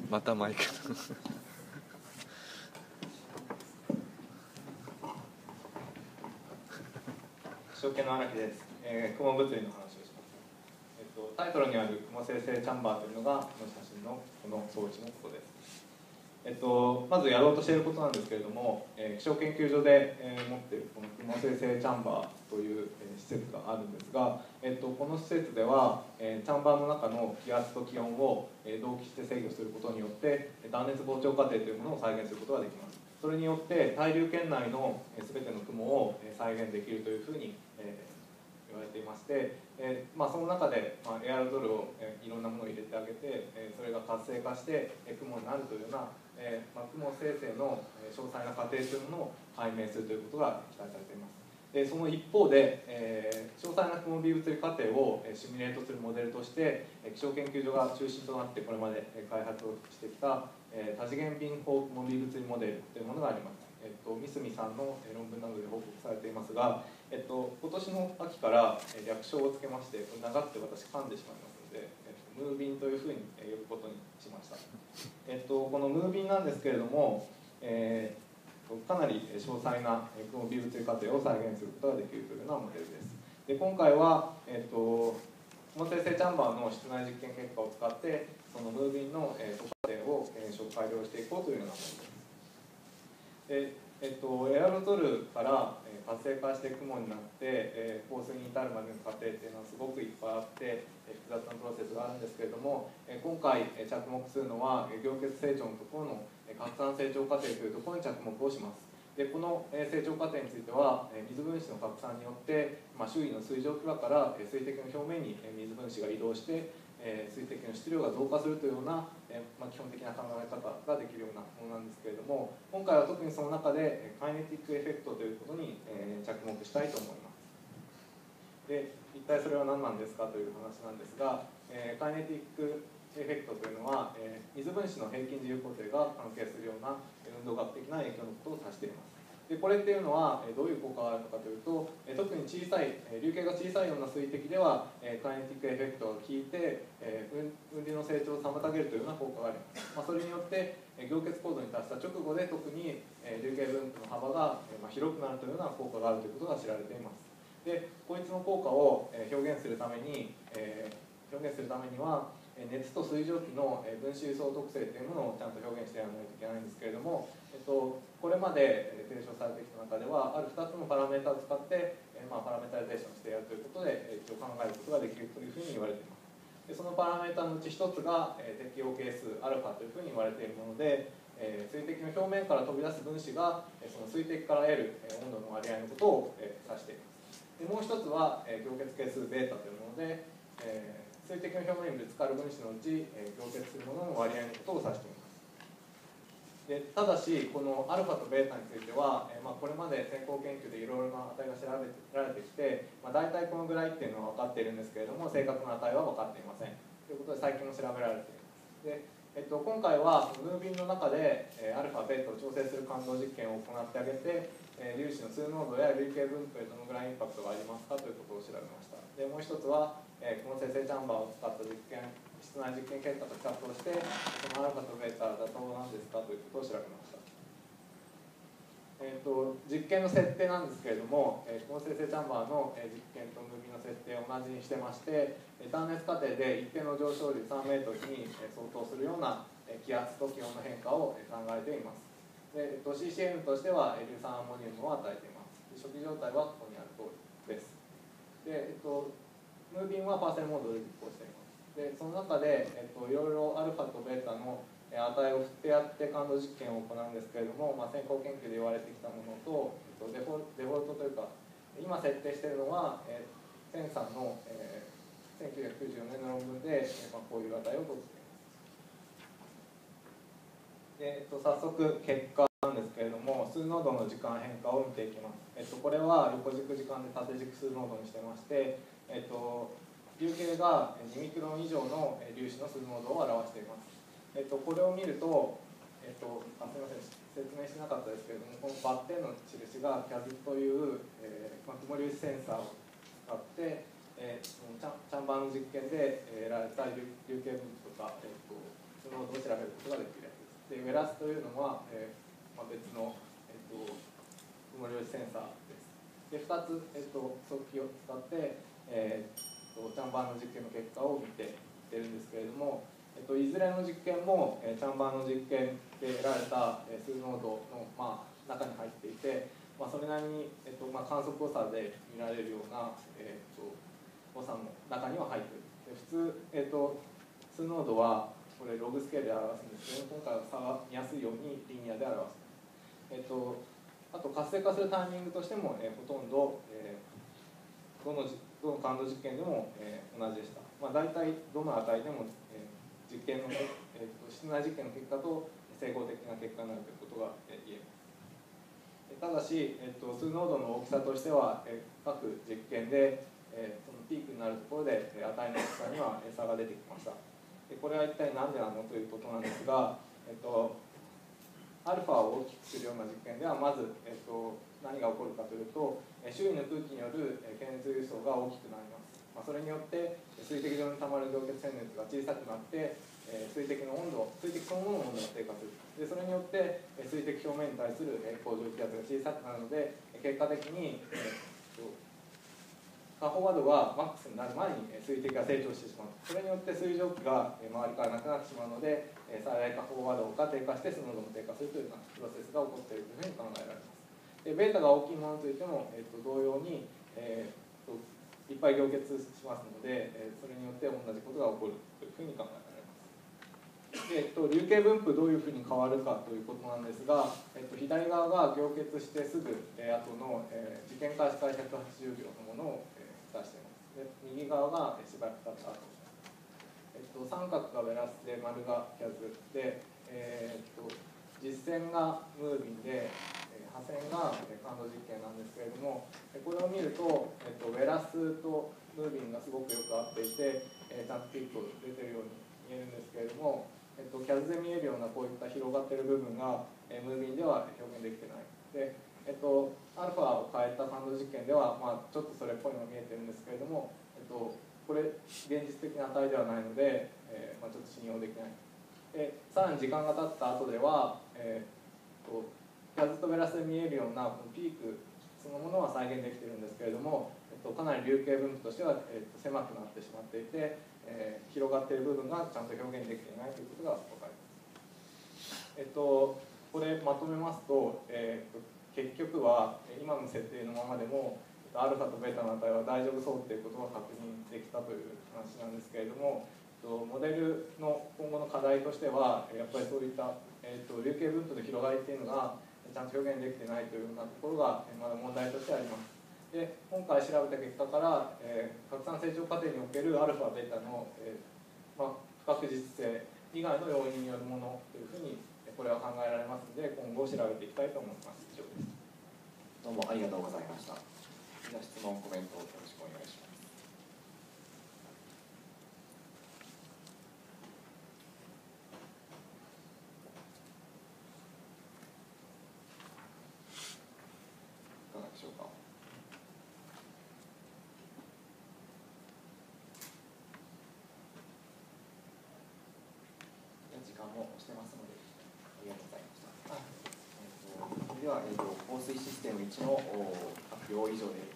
またマイク証券の荒木です。雲物理の話をします。タイトルにある雲生成チャンバーというのがこの写真のこの装置のことです。まずやろうとしていることなんですけれども、気象研究所で、持っているこの雲生成チャンバーという、施設があるんですが、この施設では、チャンバーの中の気圧と気温を、同期して制御することによって断熱膨張過程というものを再現することができます。それによって対流圏内の全ての雲を再現できるというふうに言われていまして、その中でエアロゾルをいろんなものを入れてあげて、それが活性化して雲になるというような雲生成の詳細な過程というものを解明するということが期待されています。でその一方で、詳細な雲微物理過程をシミュレートするモデルとして気象研究所が中心となってこれまで開発をしてきた多次元便法雲微物理モデルというものがあります。三角さんの論文などで報告されていますが、今年の秋から略称をつけまして、長くて私噛んでしまいますので、ムービンというふうに呼ぶことにしました。このムービンなんですけれども、かなり詳細な雲微物理過程を再現することができるというようなモデルです。で今回は、雲生成チャンバーの室内実験結果を使ってそのムービンの過程を検証改良していこうというようなものです。でエアロゾルから活性化して雲になって降水に至るまでの過程っていうのはすごくいっぱいあって複雑なプロセスがあるんですけれども、今回着目するのは凝結成長のところの拡散成長過程というところに着目をします。でこの成長過程については水分子の拡散によって、周囲の水蒸気輪から水滴の表面に水分子が移動して水滴の質量が増加するというような基本的な考え方ができるようなものなんですけれども、今回は特にその中でカイネティックエフェクトということに着目したいと思います。で一体それは何なんですかという話なんですが、カイネティックエフェクトというのは水分子の平均自由固定が関係するような運動学的な影響のことを指しています。でこれっていうのはどういう効果があるのかというと、特に小さい流径が小さいような水滴ではカイネティックエフェクトが効いて雲流の成長を妨げるというような効果があります。それによって凝結高度に達した直後で特に流径分布の幅が広くなるというような効果があるということが知られています。でこいつの効果を表現するためには熱と水蒸気の分子輸送特性というものをちゃんと表現してやらないといけないんですけれども、これまで提唱されてきた中ではある2つのパラメータを使ってパラメータリゼーションしてやるということで一応考えることができるというふうに言われています。でそのパラメータのうち1つが適応係数 α というふうに言われているもので、水滴の表面から飛び出す分子がその水滴から得る温度の割合のことを指しています。でもう一つは凝結係数 β というもので、水滴の表面にぶつかる分子のうち凝結するものの割合のことを指しています。でただしこの α と β については、これまで先行研究でいろいろな値が調べられてきて、大体このぐらいっていうのは分かっているんですけれども正確な値は分かっていませんということで最近も調べられています。で今回はムービンの中で α、β を調整する感動実験を行ってあげて粒子の数濃度や累計分布へどのぐらいインパクトがありますかということを調べました。でもう一つは雲生成チャンバーを使った実験室内実験結果と比較をしてその α と β は妥当なんですかということを調べました。実験の設定なんですけれども雲生成チャンバーの実験とムービンの設定を同じにしてまして断熱過程で一定の上昇率3メートルに相当するような気圧と気温の変化を考えています。で CCM としては硫酸アンモニウムを与えています。初期状態はここにある通りです。で、ムービンはパーセルモードで実行しています。でその中で、いろいろ α と β の値を振ってやって感度実験を行うんですけれども、先行研究で言われてきたものとデフォルトというか今設定しているのはセンさんの、1994年の論文で、こういう値を取っています。で早速結果なんですけれども数濃度の時間変化を見ていきます。これは横軸時間で縦軸数濃度にしてまして、流径が2ミクロン以上の粒子の数濃度を表しています。これを見ると、すみません説明しなかったですけれどもこのバッテンの印が CAZ という、雲粒子センサーを使って、チャンバーの実験で得られた流径分布とか、スノードを調べることができるやつです。で、ウェラスというのは、別の、曇りセンサーです。で、2つ、測器を使って、チャンバーの実験の結果を見ているんですけれども、いずれの実験も、チャンバーの実験で得られた数ノードの、中に入っていて、それなりに、観測誤差で見られるような、誤差の中には入っている。で普通、数ノードはこれログスケールで表すんですけど、今回は差が見やすいようにリニアで表す。あと活性化するタイミングとしても、ほとんど、どの感度実験でも、同じでした。大体どの値でも、実験の、室内実験の結果と整合的な結果になるということが、言えます。ただし、数ノードの大きさとしては、各実験で、そのピークになるところで値の大きさには差が出てきました。これは一体何でなのということなんですが、アルファを大きくするような実験ではまず、何が起こるかというと、周囲の空気による検熱輸送が大きくなります。それによって水滴状にたまる凝結鮮熱が小さくなって、水滴そのものの温度が低下する。でそれによって水滴表面に対する恒常気圧が小さくなるので、結果的に、下方ワードがマックスになる前に水滴が成長してしまう。それによって水蒸気が周りからなくなってしまうので、最大下方ワードが低下してスノードも低下するというようなプロセスが起こっているというふうに考えられます。でベータが大きいものについても、同様に、いっぱい凝結しますので、それによって同じことが起こるというふうに考えられます。で、流形分布どういうふうに変わるかということなんですが、左側が凝結してすぐ後の、実験開始から180秒のものを出しています。で右側がしばらく経った後です。三角がウェラスで丸がキャズで、実線がムービンで、破線が感度実験なんですけれども、これを見ると、ウェラスとムービンがすごくよく合っていて、ちゃんとピック出てるように見えるんですけれども、キャズで見えるようなこういった広がっている部分が、ムービンでは表現できてない。でアルファを変えた感度実験では、ちょっとそれっぽいのが見えてるんですけれども、これ現実的な値ではないので、ちょっと信用できない。でさらに時間が経った後では、キャズとベラスで見えるようなこのピークそのものは再現できているんですけれども、かなり流形分布としては、狭くなってしまっていて、広がっている部分がちゃんと表現できていないということが分かります。これまとめますと、結局は今の設定のままでもアルファとベータの値は大丈夫そうということが確認できたという話なんですけれども、モデルの今後の課題としてはやっぱりそういった、流形分布の広がりっていうのがちゃんと表現できてないというようなところがまだ問題としてあります。で今回調べた結果から、拡散成長過程におけるアルファベータの、不確実性以外の要因によるものというふうにこれは考えられますので、今後調べていきたいと思います。以上です。どうもありがとうございました。では質問コメントをよろしくお願いします。いかがでしょうか。時間も押してますのでありがとうございました。それでは、防水システム1の発表以上で